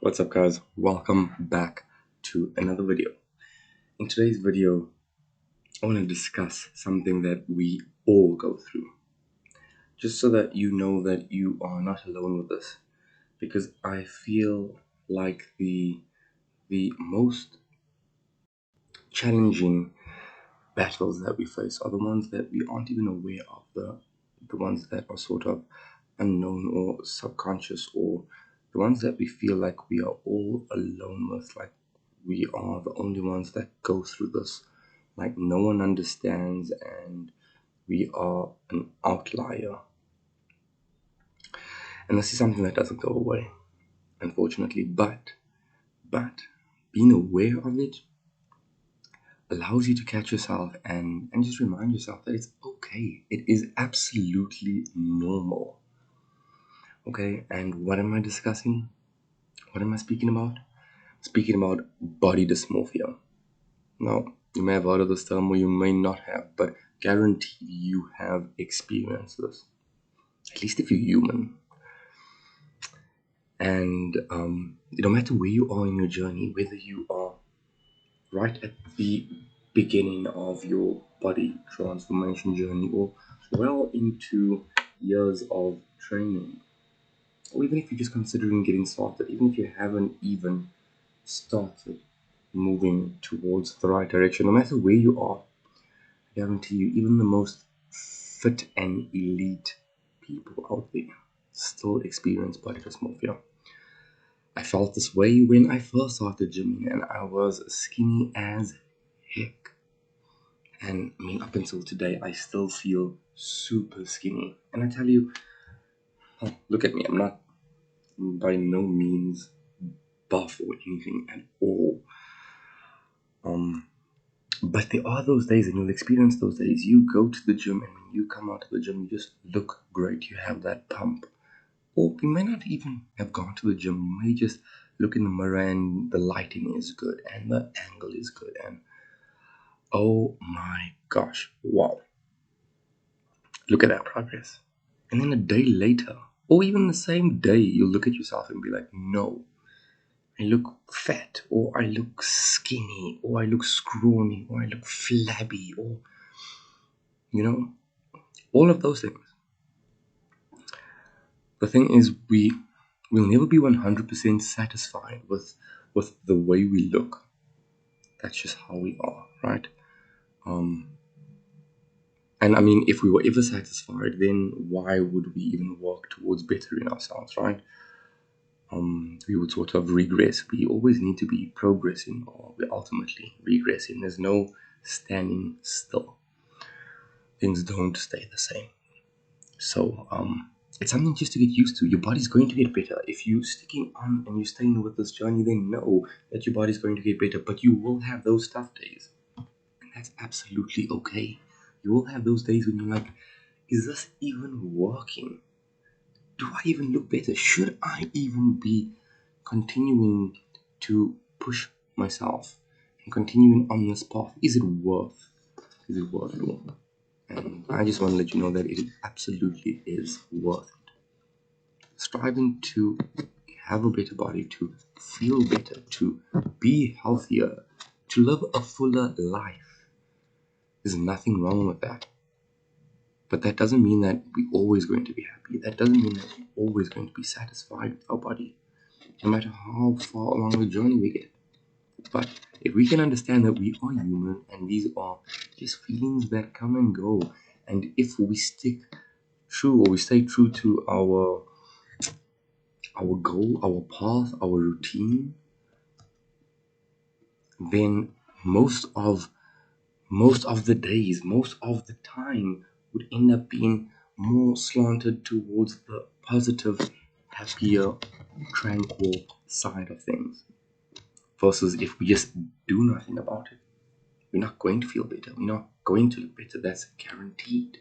What's up, guys? Welcome back to another video. In today's video, I want to discuss something that we all go through, just so that you know that you are not alone with this. Because I feel like the most challenging battles that we face are the ones that we aren't even aware of, the ones that are sort of unknown or subconscious, or the ones that we feel like we are all alone with, like we are the only ones that go through this, like no one understands and we are an outlier. And this is something that doesn't go away, unfortunately, but being aware of it allows you to catch yourself and just remind yourself that it's okay. It is absolutely normal. Okay, and what am I discussing? What am I speaking about? Speaking about body dysmorphia. Now, you may have heard of this term or you may not have, but guaranteed you have experienced this. At least if you're human. And no matter where you are in your journey, whether you are right at the beginning of your body transformation journey or well into years of training, or even if you're just considering getting started, even if you haven't even started moving towards the right direction, no matter where you are, I guarantee you, even the most fit and elite people out there still experience body dysmorphia. I felt this way when I first started gymming and I was skinny as heck. And I mean, up until today, I still feel super skinny. And I tell you, look at me, I'm not by no means buff or anything at all. But there are those days, and you'll experience those days. You go to the gym, and when you come out of the gym, you just look great. You have that pump. Or you may not even have gone to the gym. You may just look in the mirror, and the lighting is good, and the angle is good, and oh my gosh, wow. Look at that progress. And then a day later, or even the same day, you'll look at yourself and be like, no, I look fat, or I look skinny, or I look scrawny, or I look flabby, or, all of those things. The thing is, we'll never be 100% satisfied with the way we look. That's just how we are, right? And I mean, if we were ever satisfied, then why would we even work towards bettering ourselves, right? We would sort of regress. We always need to be progressing, or we're ultimately regressing. There's no standing still. Things don't stay the same. So it's something just to get used to. Your body's going to get better. If you're sticking on and you're staying with this journey, then know that your body's going to get better. But you will have those tough days. And that's absolutely okay. You will have those days when you're like, is this even working? Do I even look better? Should I even be continuing to push myself and continuing on this path? Is it worth it all? And I just want to let you know that it absolutely is worth it. Striving to have a better body, to feel better, to be healthier, to live a fuller life. There's nothing wrong with that. But that doesn't mean that we're always going to be happy. That doesn't mean that we're always going to be satisfied with our body, no matter how far along the journey we get. But if we can understand that we are human and these are just feelings that come and go, and if we stick true, or we stay true to our goal, our path, our routine, then most of the days, most of the time would end up being more slanted towards the positive, happier, tranquil side of things. Versus if we just do nothing about it, we're not going to feel better. We're not going to look better. That's guaranteed.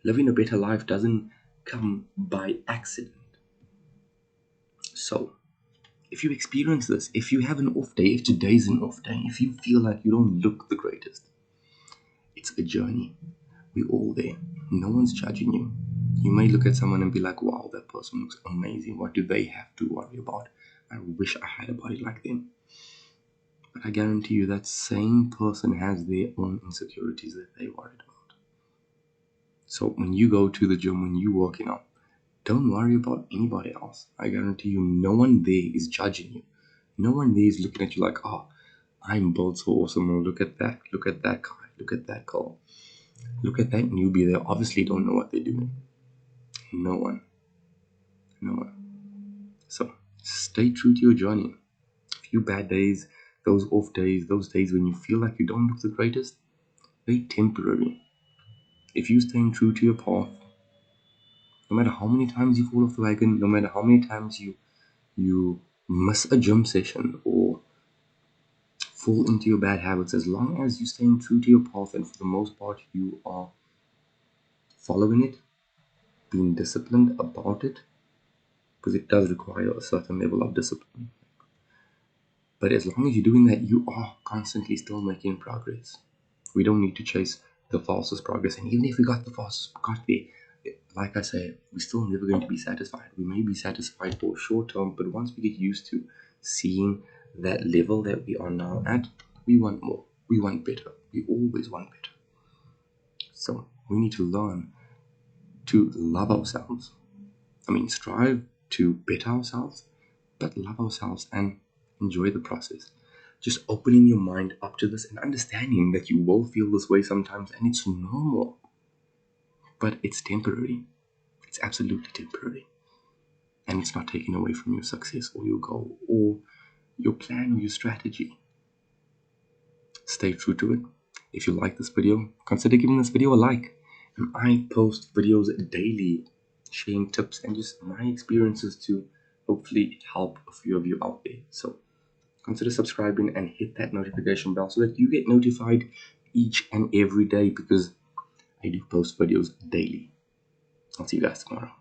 Living a better life doesn't come by accident. So, if you experience this, if you have an off day, if today's an off day, if you feel like you don't look the greatest, it's a journey. We're all there. No one's judging you. You may look at someone and be like, wow, that person looks amazing. What do they have to worry about? I wish I had a body like them. But I guarantee you that same person has their own insecurities that they worried about. So when you go to the gym, when you working out, don't worry about anybody else. I guarantee you, no one there is judging you. No one there is looking at you like, oh, I'm built so awesome. Or look at that guy. Look at that girl. Look at that newbie. They obviously don't know what they're doing. No one. No one. So stay true to your journey. A few bad days, those off days, those days when you feel like you don't look the greatest, they're temporary. If you staying true to your path, no matter how many times you fall off the wagon, no matter how many times you miss a gym session or fall into your bad habits, as long as you're staying true to your path and for the most part you are following it, being disciplined about it, because it does require a certain level of discipline. But as long as you're doing that, you are constantly still making progress. We don't need to chase the fastest progress. And even if we got there, like I say, we're still never going to be satisfied. We may be satisfied for short term, but once we get used to seeing that level that we are now at, we want more. We want better. We always want better. So we need to learn to love ourselves. Strive to better ourselves, but love ourselves and enjoy the process. Just opening your mind up to this and understanding that you will feel this way sometimes and it's normal, but it's temporary. It's absolutely temporary. And it's not taking away from your success or your goal or your plan or your strategy. Stay true to it. If you like this video, consider giving this video a like. And I post videos daily sharing tips and just my experiences to hopefully help a few of you out there. So consider subscribing and hit that notification bell so that you get notified each and every day, because I do post videos daily. I'll see you guys tomorrow.